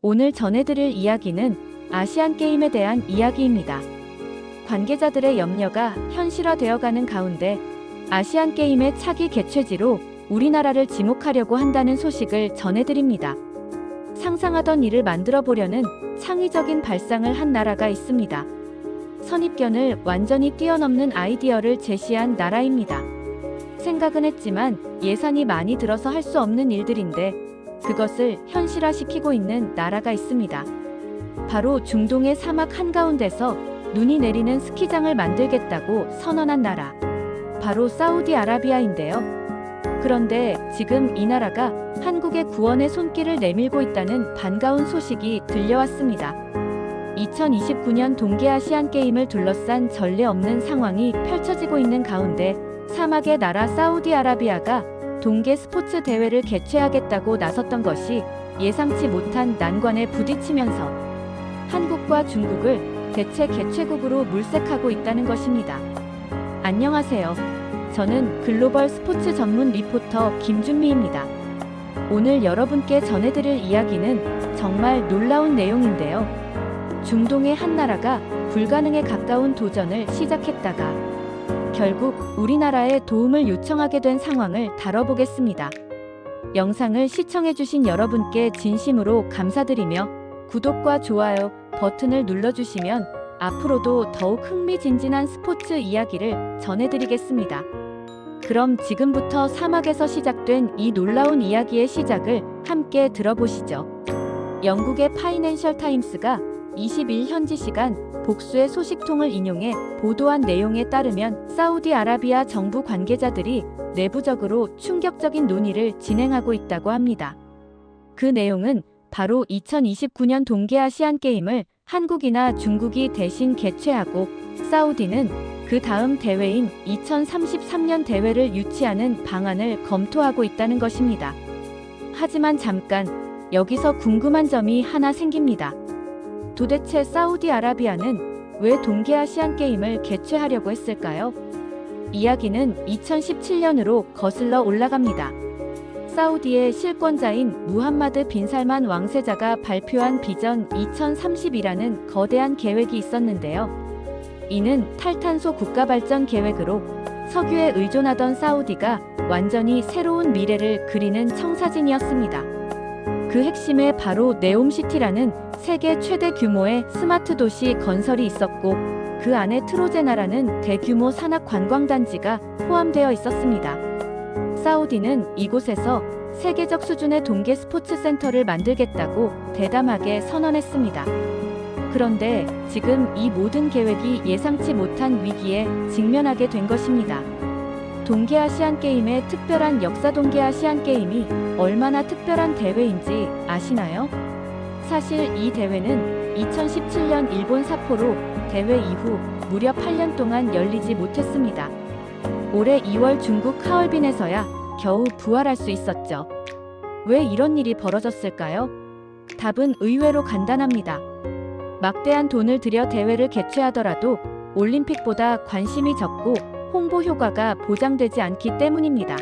오늘 전해드릴 이야기는 아시안게임에 대한 이야기입니다. 관계자들의 염려가 현실화되어가는 가운데 아시안게임의 차기 개최지로 우리나라를 지목하려고 한다는 소식을 전해드립니다. 상상하던 일을 만들어보려는 창의적인 발상을 한 나라가 있습니다. 선입견을 완전히 뛰어넘는 아이디어를 제시한 나라입니다. 생각은 했지만 예산이 많이 들어서 할 수 없는 일들인데 그것을 현실화시키고 있는 나라가 있습니다. 바로 중동의 사막 한가운데서 눈이 내리는 스키장을 만들겠다고 선언한 나라. 바로 사우디아라비아인데요. 그런데 지금 이 나라가 한국의 구원의 손길을 내밀고 있다는 반가운 소식이 들려왔습니다. 2029년 동계아시안게임을 둘러싼 전례 없는 상황이 펼쳐지고 있는 가운데 사막의 나라 사우디아라비아가 동계 스포츠 대회를 개최하겠다고 나섰던 것이 예상치 못한 난관에 부딪히면서 한국과 중국을 대체 개최국으로 물색하고 있다는 것입니다. 안녕하세요. 저는 글로벌 스포츠 전문 리포터 김준미입니다. 오늘 여러분께 전해드릴 이야기는 정말 놀라운 내용인데요. 중동의 한 나라가 불가능에 가까운 도전을 시작했다가 결국 우리나라에 도움을 요청하게 된 상황을 다뤄보겠습니다. 영상을 시청해주신 여러분께 진심으로 감사드리며 구독과 좋아요 버튼을 눌러주시면 앞으로도 더욱 흥미진진한 스포츠 이야기를 전해드리겠습니다. 그럼 지금부터 사막에서 시작된 이 놀라운 이야기의 시작을 함께 들어보시죠. 영국의 파이낸셜 타임스가 20일 현지 시간 복수의 소식통을 인용해 보도한 내용에 따르면 사우디아라비아 정부 관계자들이 내부적으로 충격적인 논의를 진행하고 있다고 합니다. 그 내용은 바로 2029년 동계아시안게임을 한국이나 중국이 대신 개최하고 사우디는 그 다음 대회인 2033년 대회를 유치하는 방안을 검토하고 있다는 것입니다. 하지만 잠깐 여기서 궁금한 점이 하나 생깁니다. 도대체 사우디아라비아는 왜 동계아시안게임을 개최하려고 했을까요? 이야기는 2017년으로 거슬러 올라갑니다. 사우디의 실권자인 무함마드 빈 살만 왕세자가 발표한 비전 2030이라는 거대한 계획이 있었는데요. 이는 탈탄소 국가발전 계획으로 석유에 의존하던 사우디가 완전히 새로운 미래를 그리는 청사진이었습니다. 그 핵심에 바로 네옴시티라는 세계 최대 규모의 스마트 도시 건설이 있었고 그 안에 트로제나라는 대규모 산악 관광단지가 포함되어 있었습니다. 사우디는 이곳에서 세계적 수준의 동계 스포츠 센터를 만들겠다고 대담하게 선언했습니다. 그런데 지금 이 모든 계획이 예상치 못한 위기에 직면하게 된 것입니다. 동계아시안게임의 특별한 역사 동계아시안게임이 얼마나 특별한 대회인지 아시나요? 사실 이 대회는 2017년 일본 삿포로 대회 이후 무려 8년 동안 열리지 못했습니다. 올해 2월 중국 하얼빈에서야 겨우 부활할 수 있었죠. 왜 이런 일이 벌어졌을까요? 답은 의외로 간단합니다. 막대한 돈을 들여 대회를 개최하더라도 올림픽보다 관심이 적고 홍보 효과가 보장되지 않기 때문입니다.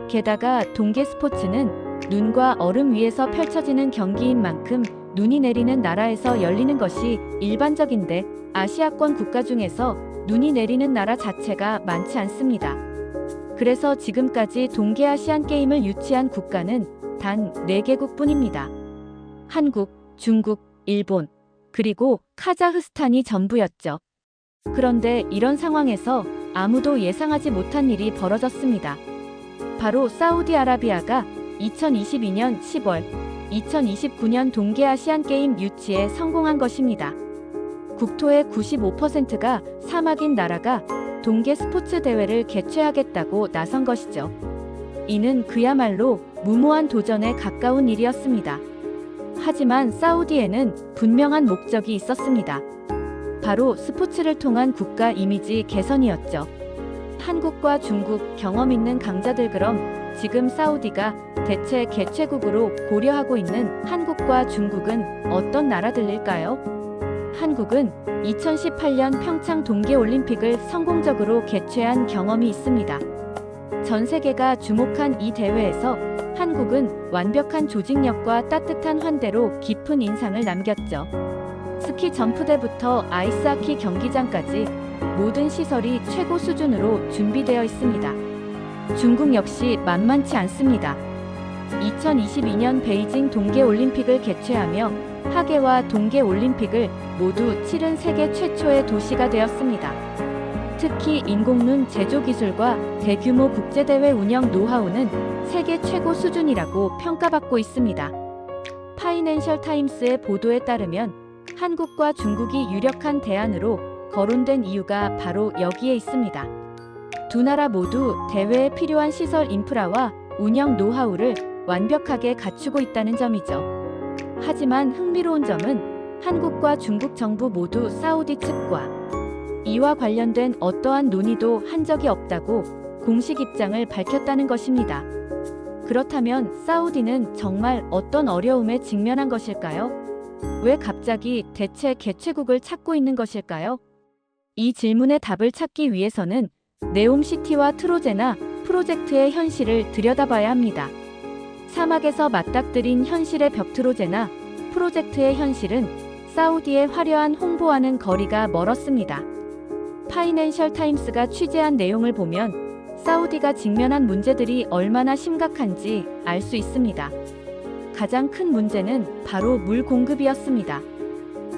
게다가 동계 스포츠는 눈과 얼음 위에서 펼쳐지는 경기인 만큼 눈이 내리는 나라에서 열리는 것이 일반적인데 아시아권 국가 중에서 눈이 내리는 나라 자체가 많지 않습니다. 그래서 지금까지 동계아시안게임을 유치한 국가는 단 4개국뿐입니다. 한국, 중국, 일본, 그리고 카자흐스탄이 전부였죠. 그런데 이런 상황에서 아무도 예상하지 못한 일이 벌어졌습니다. 바로 사우디아라비아가 2022년 10월 2029년 동계아시안게임 유치에 성공한 것입니다. 국토의 95%가 사막인 나라가 동계 스포츠 대회를 개최하겠다고 나선 것이죠. 이는 그야말로 무모한 도전에 가까운 일이었습니다. 하지만 사우디에는 분명한 목적이 있었습니다. 바로 스포츠를 통한 국가 이미지 개선이었죠. 한국과 중국 경험 있는 강자들 그럼 지금 사우디가 대체 개최국으로 고려하고 있는 한국과 중국은 어떤 나라들일까요? 한국은 2018년 평창 동계올림픽을 성공적으로 개최한 경험이 있습니다. 전 세계가 주목한 이 대회에서 한국은 완벽한 조직력과 따뜻한 환대로 깊은 인상을 남겼죠. 스키 점프대부터 아이스하키 경기장까지 모든 시설이 최고 수준으로 준비되어 있습니다. 중국 역시 만만치 않습니다. 2022년 베이징 동계올림픽을 개최하며 하계와 동계올림픽을 모두 치른 세계 최초의 도시가 되었습니다. 특히 인공눈 제조 기술과 대규모 국제대회 운영 노하우는 세계 최고 수준이라고 평가받고 있습니다. 파이낸셜 타임스의 보도에 따르면 한국과 중국이 유력한 대안으로 거론된 이유가 바로 여기에 있습니다. 두 나라 모두 대회에 필요한 시설 인프라와 운영 노하우를 완벽하게 갖추고 있다는 점이죠. 하지만 흥미로운 점은 한국과 중국 정부 모두 사우디 측과 이와 관련된 어떠한 논의도 한 적이 없다고 공식 입장을 밝혔다는 것입니다. 그렇다면 사우디는 정말 어떤 어려움에 직면한 것일까요? 왜 갑자기 대체 개최국을 찾고 있는 것일까요? 이 질문의 답을 찾기 위해서는 네옴시티와 트로제나 프로젝트의 현실을 들여다봐야 합니다. 사막에서 맞닥뜨린 현실의 벽 트로제나 프로젝트의 현실은 사우디의 화려한 홍보와는 거리가 멀었습니다. 파이낸셜 타임스가 취재한 내용을 보면 사우디가 직면한 문제들이 얼마나 심각한지 알 수 있습니다. 가장 큰 문제는 바로 물 공급이었습니다.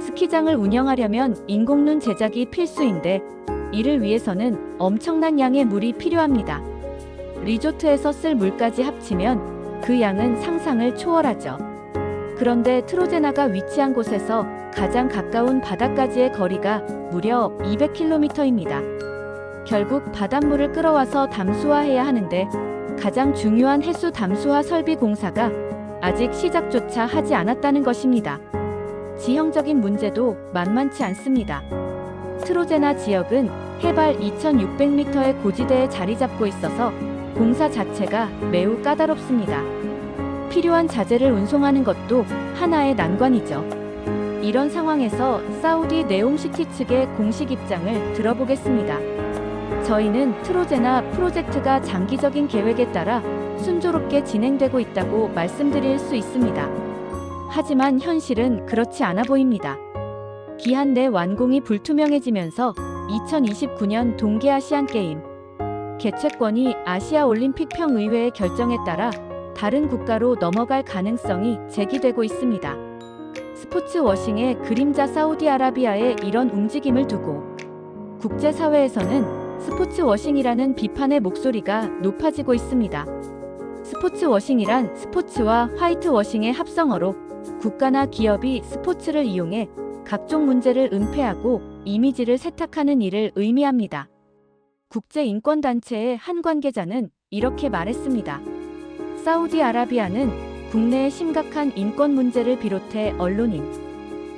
스키장을 운영하려면 인공눈 제작이 필수인데 이를 위해서는 엄청난 양의 물이 필요합니다. 리조트에서 쓸 물까지 합치면 그 양은 상상을 초월하죠. 그런데 트로제나가 위치한 곳에서 가장 가까운 바다까지의 거리가 무려 200km입니다. 결국 바닷물을 끌어와서 담수화해야 하는데 가장 중요한 해수 담수화 설비 공사가 아직 시작조차 하지 않았다는 것입니다. 지형적인 문제도 만만치 않습니다. 트로제나 지역은 해발 2600m의 고지대에 자리 잡고 있어서 공사 자체가 매우 까다롭습니다. 필요한 자재를 운송하는 것도 하나의 난관이죠. 이런 상황에서 사우디 네옴시티 측의 공식 입장을 들어보겠습니다. 저희는 트로제나 프로젝트가 장기적인 계획에 따라 순조롭게 진행되고 있다고 말씀드릴 수 있습니다. 하지만 현실은 그렇지 않아 보입니다. 기한 내 완공이 불투명해지면서 2029년 동계아시안게임 개최권이 아시아올림픽 평의회의 결정에 따라 다른 국가로 넘어갈 가능성이 제기되고 있습니다. 스포츠 워싱의 그림자 사우디아라비아의 이런 움직임을 두고 국제사회에서는 스포츠 워싱이라는 비판의 목소리가 높아지고 있습니다. 스포츠 워싱이란 스포츠와 화이트 워싱의 합성어로 국가나 기업이 스포츠를 이용해 각종 문제를 은폐하고 이미지를 세탁하는 일을 의미합니다. 국제인권단체의 한 관계자는 이렇게 말했습니다. 사우디아라비아는 국내의 심각한 인권 문제를 비롯해 언론인,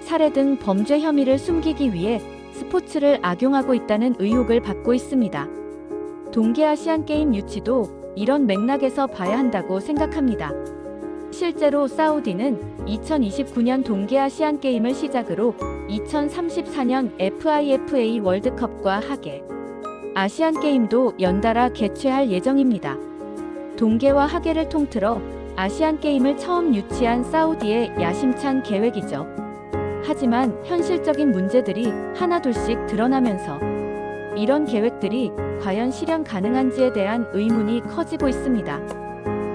살해 등 범죄 혐의를 숨기기 위해 스포츠를 악용하고 있다는 의혹을 받고 있습니다. 동계아시안게임 유치도 이런 맥락에서 봐야 한다고 생각합니다. 실제로 사우디는 2029년 동계아시안게임을 시작으로 2034년 FIFA 월드컵과 하계, 아시안게임도 연달아 개최할 예정입니다. 동계와 하계를 통틀어 아시안게임을 처음 유치한 사우디의 야심찬 계획이죠. 하지만 현실적인 문제들이 하나둘씩 드러나면서 이런 계획들이 과연 실현 가능한지에 대한 의문이 커지고 있습니다.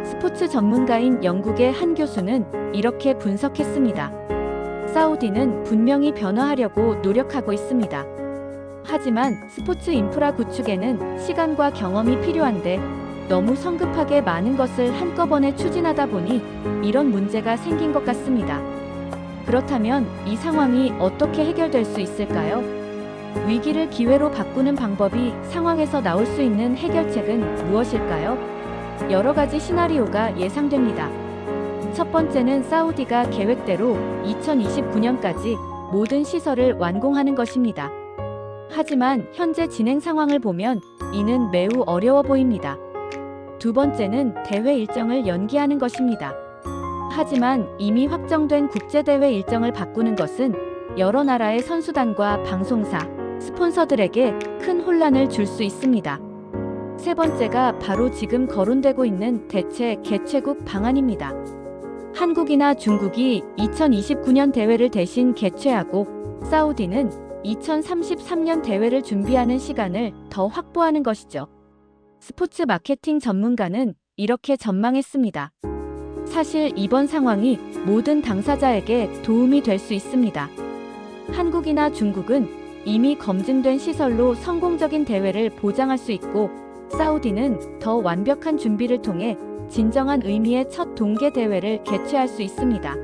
스포츠 전문가인 영국의 한 교수는 이렇게 분석했습니다. 사우디는 분명히 변화하려고 노력하고 있습니다. 하지만 스포츠 인프라 구축에는 시간과 경험이 필요한데 너무 성급하게 많은 것을 한꺼번에 추진하다 보니 이런 문제가 생긴 것 같습니다. 그렇다면 이 상황이 어떻게 해결될 수 있을까요? 위기를 기회로 바꾸는 방법이 상황에서 나올 수 있는 해결책은 무엇일까요? 여러 가지 시나리오가 예상됩니다. 첫 번째는 사우디가 계획대로 2029년까지 모든 시설을 완공하는 것입니다. 하지만 현재 진행 상황을 보면 이는 매우 어려워 보입니다. 두 번째는 대회 일정을 연기하는 것입니다. 하지만 이미 확정된 국제대회 일정을 바꾸는 것은 여러 나라의 선수단과 방송사, 스폰서들에게 큰 혼란을 줄 수 있습니다. 세 번째가 바로 지금 거론되고 있는 대체 개최국 방안입니다. 한국이나 중국이 2029년 대회를 대신 개최하고 사우디는 2033년 대회를 준비하는 시간을 더 확보하는 것이죠. 스포츠 마케팅 전문가는 이렇게 전망했습니다. 사실 이번 상황이 모든 당사자에게 도움이 될 수 있습니다. 한국이나 중국은 이미 검증된 시설로 성공적인 대회를 보장할 수 있고, 사우디는 더 완벽한 준비를 통해 진정한 의미의 첫 동계 대회를 개최할 수 있습니다.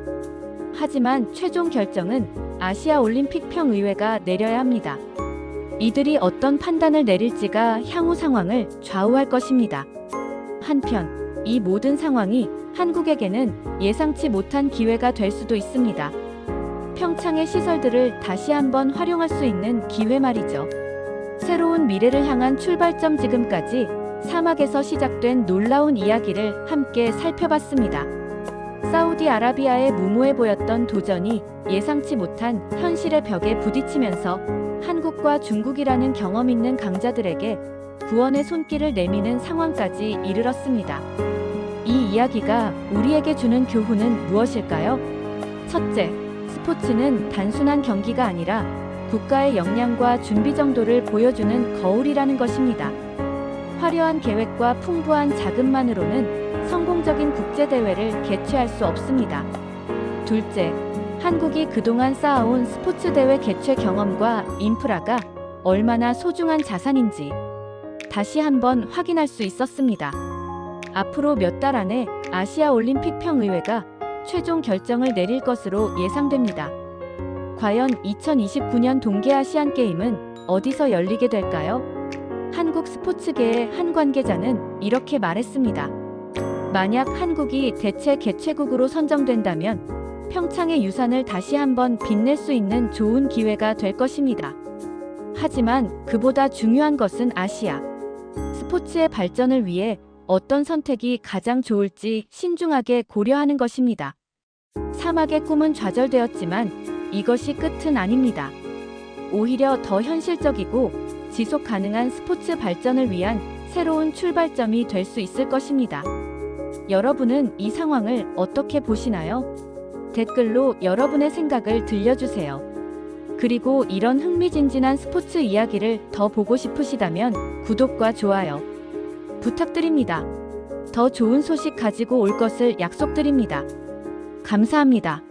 하지만 최종 결정은 아시아 올림픽 평의회가 내려야 합니다. 이들이 어떤 판단을 내릴지가 향후 상황을 좌우할 것입니다. 한편, 이 모든 상황이 한국에게는 예상치 못한 기회가 될 수도 있습니다. 평창의 시설들을 다시 한번 활용할 수 있는 기회 말이죠. 새로운 미래를 향한 출발점, 지금까지 사막에서 시작된 놀라운 이야기를 함께 살펴봤습니다. 사우디아라비아의 무모해 보였던 도전이 예상치 못한 현실의 벽에 부딪히면서 한국과 중국이라는 경험 있는 강자들에게 구원의 손길을 내미는 상황까지 이르렀습니다. 이 이야기가 우리에게 주는 교훈은 무엇일까요? 첫째, 스포츠는 단순한 경기가 아니라 국가의 역량과 준비 정도를 보여주는 거울이라는 것입니다. 화려한 계획과 풍부한 자금만으로는 성공적인 국제대회를 개최할 수 없습니다. 둘째, 한국이 그동안 쌓아온 스포츠 대회 개최 경험과 인프라가 얼마나 소중한 자산인지 다시 한번 확인할 수 있었습니다. 앞으로 몇 달 안에 아시아 올림픽 평의회가 최종 결정을 내릴 것으로 예상됩니다. 과연 2029년 동계아시안게임은 어디서 열리게 될까요? 한국 스포츠계의 한 관계자는 이렇게 말했습니다. 만약 한국이 대체 개최국으로 선정된다면 평창의 유산을 다시 한번 빛낼 수 있는 좋은 기회가 될 것입니다. 하지만 그보다 중요한 것은 아시아 스포츠의 발전을 위해 어떤 선택이 가장 좋을지 신중하게 고려하는 것입니다. 사막의 꿈은 좌절되었지만 이것이 끝은 아닙니다. 오히려 더 현실적이고 지속 가능한 스포츠 발전을 위한 새로운 출발점이 될 수 있을 것입니다. 여러분은 이 상황을 어떻게 보시나요? 댓글로 여러분의 생각을 들려주세요. 그리고 이런 흥미진진한 스포츠 이야기를 더 보고 싶으시다면 구독과 좋아요 부탁드립니다. 더 좋은 소식 가지고 올 것을 약속드립니다. 감사합니다.